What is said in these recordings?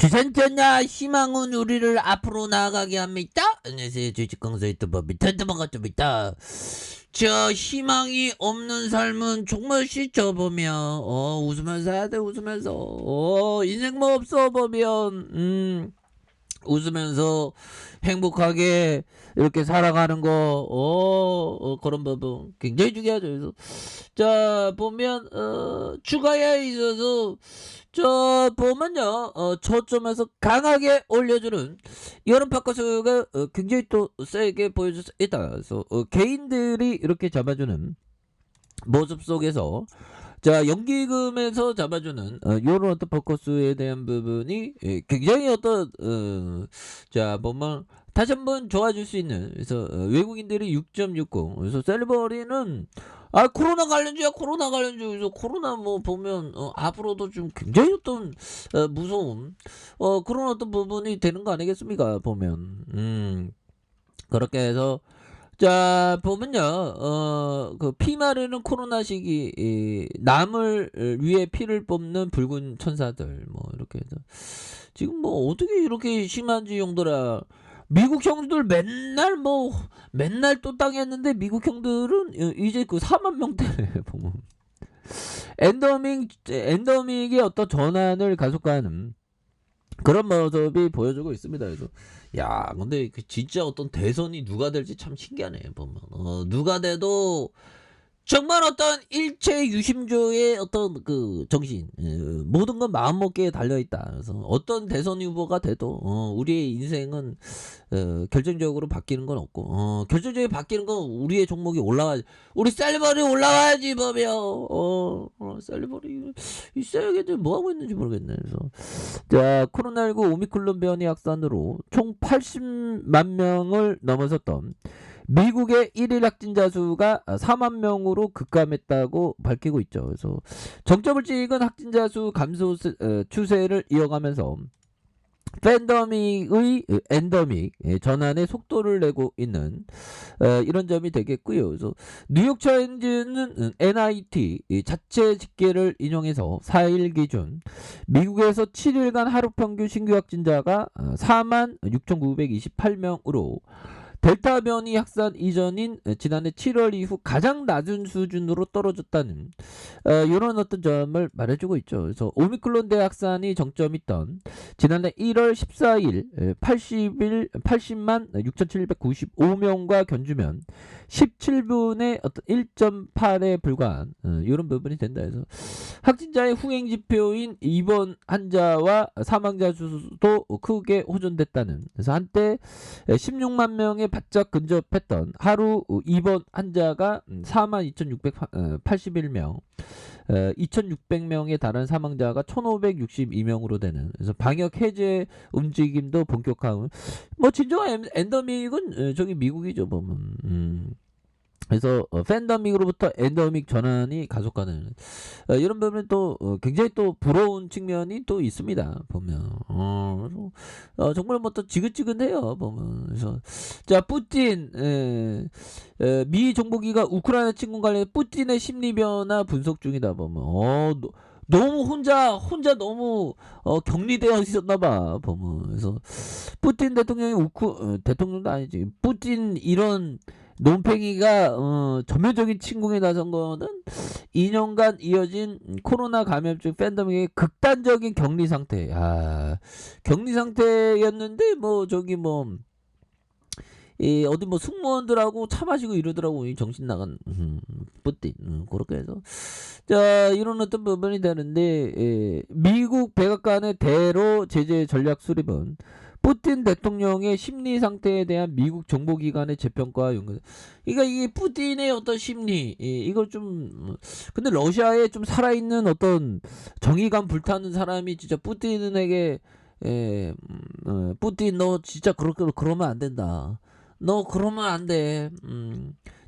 주선전야 희망은 우리를 앞으로 나아가게 합니다. 안녕하세요. 주식강사 유튜버 미탄트 반갑습니다. 저 희망이 없는 삶은 정말 싫죠. 보면 웃으면서 해야 돼. 웃으면서 인생 뭐 없어 보면 웃으면서 행복하게 이렇게 살아가는 거, 그런 부분 굉장히 중요하죠. 그래서, 자, 보면, 추가에 있어서, 보면요, 저점에서 강하게 올려주는 여름 바커스가 굉장히 또 세게 보여줄 수 있다. 그래서, 개인들이 이렇게 잡아주는 모습 속에서, 자, 연기금에서 잡아주는 요런 어떤 포커스에 대한 부분이 굉장히 어떤 자, 보면 다시 한번 좋아질 수 있는. 그래서 외국인들이 6.60. 그래서 셀버리는 코로나 관련주야, 코로나 관련주. 그래서 코로나 뭐 보면 앞으로도 좀 굉장히 어떤 무서운 그런 어떤 부분이 되는 거 아니겠습니까? 보면 그렇게 해서, 자, 보면요, 그 피 마르는 코로나 시기, 남을 위해 피를 뽑는 붉은 천사들, 뭐, 이렇게 해서. 지금 뭐, 어떻게 이렇게 심한지 용도라. 미국 형들 맨날 또 당했는데, 미국 형들은 이제 그 4만 명대래, 보면. 엔더믹의 어떤 전환을 가속화하는 그런 모습이 보여주고 있습니다. 그래서 근데 진짜 어떤 대선이 누가 될지 참 신기하네. 보면 누가 돼도 정말 어떤 일체 유심조의 어떤 그 정신, 모든 건 마음먹기에 달려있다. 그래서 어떤 대선 후보가 돼도 우리의 인생은 결정적으로 바뀌는 건 없고, 결정적으로 바뀌는 건 우리의 종목이 올라가야지. 우리 셀버리 올라와야지. 보면 셀버리 있어야겠지. 뭐하고 있는지 모르겠네. 그래서, 자, 코로나19 오미크론 변이 확산으로 총 80만 명을 넘어섰던 미국의 1일 확진자 수가 4만 명으로 급감했다고 밝히고 있죠. 그래서 정점을 찍은 확진자 수 감소 추세를 이어가면서 팬데믹의 엔더믹 전환의 속도를 내고 있는 이런 점이 되겠고요. 그래서 뉴욕 타임즈는 NIT 자체 집계를 인용해서 4일 기준 미국에서 7일간 하루 평균 신규 확진자가 4만 6,928명으로 델타 변이 확산 이전인 지난해 7월 이후 가장 낮은 수준으로 떨어졌다는 이런 어떤 점을 말해주고 있죠. 그래서 오미크론 대확산이 정점이던 지난해 1월 14일 80만 6,795명과 견주면 17분의 어떤 1.8에 불과한 이런 부분이 된다 해서 확진자의 후행 지표인 입원 환자와 사망자 수도 크게 호전됐다는. 그래서 한때 16만 명에 바짝 근접했던 하루 입원 환자가 42,681명, 2,600명에 달한 사망자가 1,562명으로 되는. 그래서 방역 해제 움직임도 본격화하고, 뭐 진정한 엔더믹은 저기 미국이죠, 보면. 그래서 팬데믹으로부터 엔더믹 전환이 가속하는 이런 부분은 또 굉장히 또 부러운 측면이 또 있습니다. 보면 정말 뭐 또 지긋지긋해요. 보면. 그래서 자, 푸틴 미 정보기관 우크라이나 침공 관련 푸틴의 심리 변화 분석 중이다. 보면 너무 혼자 너무 격리되어 있었나봐. 보면. 그래서 푸틴 대통령이 대통령도 아니지. 푸틴 이런 논팽이가 전면적인 침공에 나선 거는 2년간 이어진 코로나 감염증 팬데믹의 극단적인 격리 상태. 격리 상태였는데 뭐 저기 뭐 어디 뭐 승무원들하고 차 마시고 이러더라고. 정신 나간 뿌띠. 그렇게 해서 자, 이런 어떤 부분이 되는데, 미국 백악관의 대로 제재 전략 수립은 푸틴 대통령의 심리 상태에 대한 미국 정보기관의 재평가와 연관. 그러니까 이게 푸틴의 어떤 심리, 이걸 좀 근데 러시아에 좀 살아있는 어떤 정의감 불타는 사람이 진짜 푸틴에게 푸틴 너 진짜 그렇게 그러면 안 된다. 너 그러면 안 돼.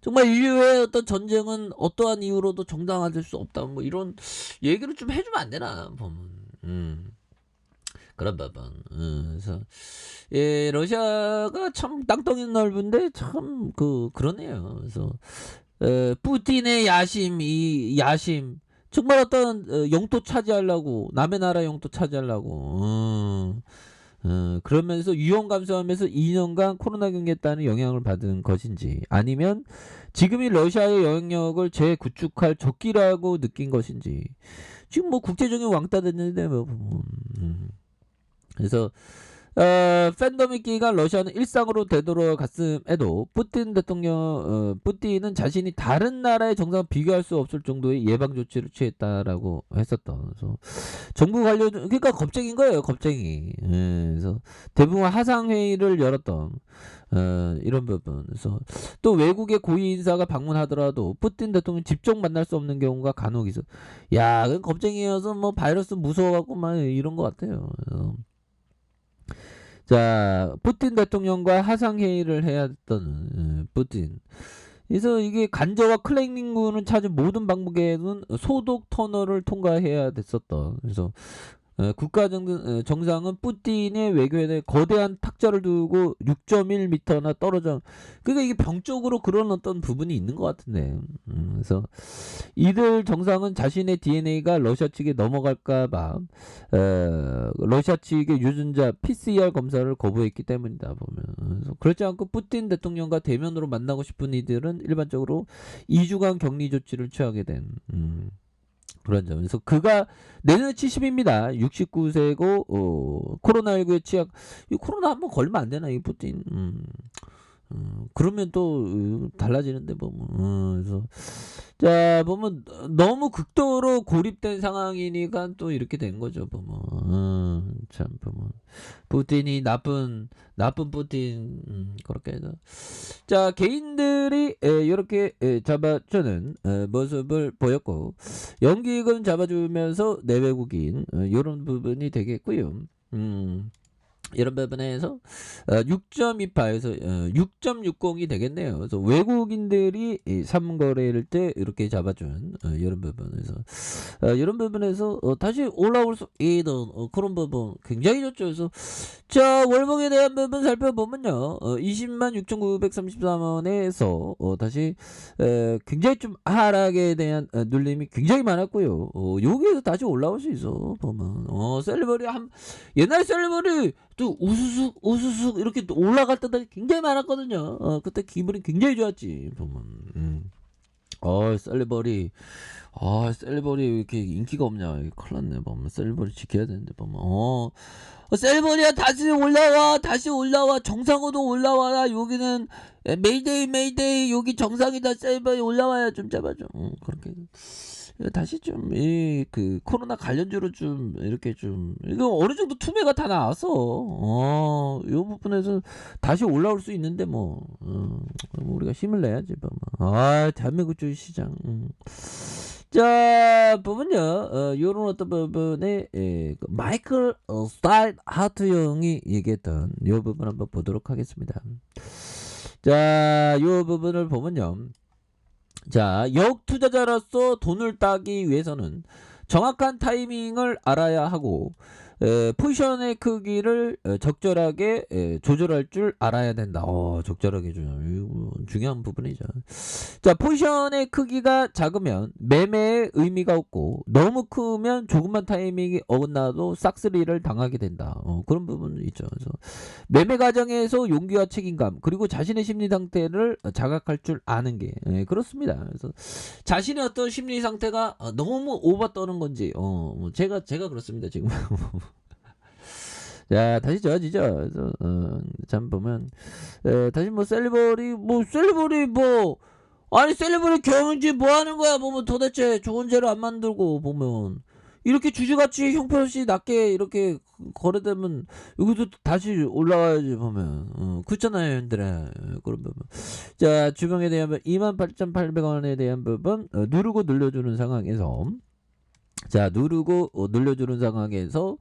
정말 인류의 어떤 전쟁은 어떠한 이유로도 정당화될 수 없다. 뭐 이런 얘기를 좀 해주면 안 되나 보면. 그런 부분. 그래서 러시아가 참 땅덩이 넓은데 참 그러네요. 그래서 푸틴의 야심, 이 야심 정말 어떤 영토 차지하려고 남의 나라 영토 차지하려고 그러면서 위험 감소하면서 2년간 코로나 경기에 따른 영향을 받은 것인지 아니면 지금이 러시아의 영향력을 재구축할 적기라고 느낀 것인지 지금 뭐 국제적인 왕따 됐는데 뭐 그래서 팬데믹 기간 러시아는 일상으로 되돌아갔음에도 푸틴 대통령 푸틴은 자신이 다른 나라의 정상과 비교할 수 없을 정도의 예방 조치를 취했다라고 했었던. 그래서 정부 관련 그러니까 겁쟁인 거예요, 겁쟁이. 그래서 대부분 화상 회의를 열었던 이런 부분. 그래서 또 외국의 고위 인사가 방문하더라도 푸틴 대통령 직접 만날 수 없는 경우가 간혹 있어. 야, 그 겁쟁이여서 뭐 바이러스 무서워갖고 막 이런 것 같아요. 자, 푸틴 대통령과 화상회의를 해야 했던 푸틴. 그래서 이게 간저와 클레밍군을 찾은 모든 방법에는 소독 터널을 통과해야 됐었던. 그래서 국가 정상은 푸틴의 외교에 대해 거대한 탁자를 두고 6.1m나 떨어져. 그러니까 이게 병적으로 그런 어떤 부분이 있는 것 같은데. 그래서 이들 정상은 자신의 DNA가 러시아 측에 넘어갈까봐 러시아 측의 유전자 PCR 검사를 거부했기 때문이다 보면. 그래서 그렇지 않고 푸틴 대통령과 대면으로 만나고 싶은 이들은 일반적으로 2주간 격리 조치를 취하게 된. 그런 점. 그래서 그가 내년에 70입니다. 69세고 코로나19에 취약. 이 코로나 한번 걸리면 안 되나 이 푸틴. 그러면 또 달라지는데 보면. 그래서 자 보면 너무 극도로 고립된 상황이니까 또 이렇게 된 거죠 보면. 참 보면 푸틴이 나쁜 푸틴 그렇게 해서 자 개인들이 이렇게 잡아주는 모습을 보였고 연기금 잡아주면서 내외국인 이런 부분이 되겠고요. 이런 부분에서 6.28에서 6.60이 되겠네요. 그래서 외국인들이 삼거래일 때 이렇게 잡아준 이런 부분에서 이런 부분에서 다시 올라올 수 있는 그런 부분 굉장히 좋죠. 그래서 자 월봉에 대한 부분 살펴보면요. 20만 6,933원에서 다시 굉장히 좀 하락에 대한 눌림이 굉장히 많았고요. 여기에서 다시 올라올 수 있어 보면 셀리버리 옛날 셀리버리 또 우수숙 이렇게 또 올라갈 때도 굉장히 많았거든요. 그때 기분이 굉장히 좋았지 보면. 셀리버리 셀리버리 왜 이렇게 인기가 없냐. 큰일 났네 보면. 셀리버리 지켜야 되는데 보면. 셀리버리야 다시 올라와 정상으로 올라와라. 여기는 메이데이 여기 정상이다. 셀리버리 올라와야 좀 잡아줘. 그렇게 다시 좀 그 코로나 관련주로 좀 이렇게 좀 이거 어느 정도 투매가 다 나와서 이 부분에서 다시 올라올 수 있는데 뭐 우리가 힘을 내야지 뭐. 대한민국 주식 시장. 자 보면요 요런 어떤 부분에 그 마이클 스타인 하트 형이 얘기했던 요 부분 한번 보도록 하겠습니다. 자 요 부분을 보면요. 자, 역투자자로서 돈을 따기 위해서는 정확한 타이밍을 알아야 하고 포지션의 크기를 적절하게 조절할 줄 알아야 된다. 적절하게 중요한 부분이죠. 자, 포지션의 크기가 작으면 매매에 의미가 없고 너무 크면 조금만 타이밍이 어긋나도 싹쓸이를 당하게 된다. 그런 부분이 있죠. 그래서 매매 과정에서 용기와 책임감 그리고 자신의 심리 상태를 자각할 줄 아는 게 그렇습니다. 그래서 자신의 어떤 심리 상태가 너무 오버 떠는 건지 제가 그렇습니다 지금. 자 다시 좋아지죠. 그래서 참 보면 다시 뭐 셀리버리 아니 셀리버리 경영진 뭐 하는 거야 보면 도대체 좋은 재료 안 만들고 보면 이렇게 주주가치 형편없이 낮게 이렇게 거래되면 여기도 다시 올라와야지 보면 그렇잖아요 형들아. 그런 부분. 자 주봉에 대한 28,800원에 대한 부분 누르고 늘려주는 상황에서 자 누르고 늘려주는 상황에서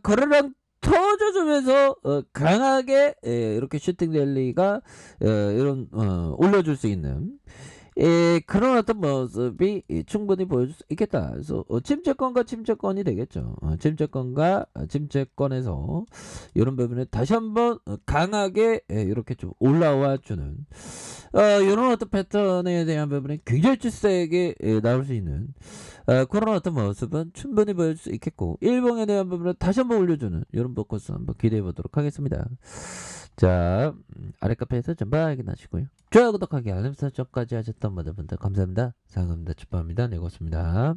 거래량 터져주면서 강하게 이렇게 슈팅 랠리가 이런 올려줄 수 있는 그런 어떤 모습이 충분히 보여줄 수 있겠다. 그래서 침체권과 침체권이 되겠죠. 침체권과 침체권에서 이런 부분에 다시 한번 강하게 이렇게 좀 올라와 주는 이런 어떤 패턴에 대한 부분이 굉장히 세게 나올 수 있는 그런 어떤 모습은 충분히 보여줄 수 있겠고, 일봉에 대한 부분을 다시 한번 올려주는 이런 포커스 한번 기대해 보도록 하겠습니다. 자, 아래 카페에서 전부 확인하시고요. 좋아요, 구독하기, 알림 설정까지 하셨던 모든 분들 감사합니다. 사랑합니다. 축복합니다. 네, 고맙습니다.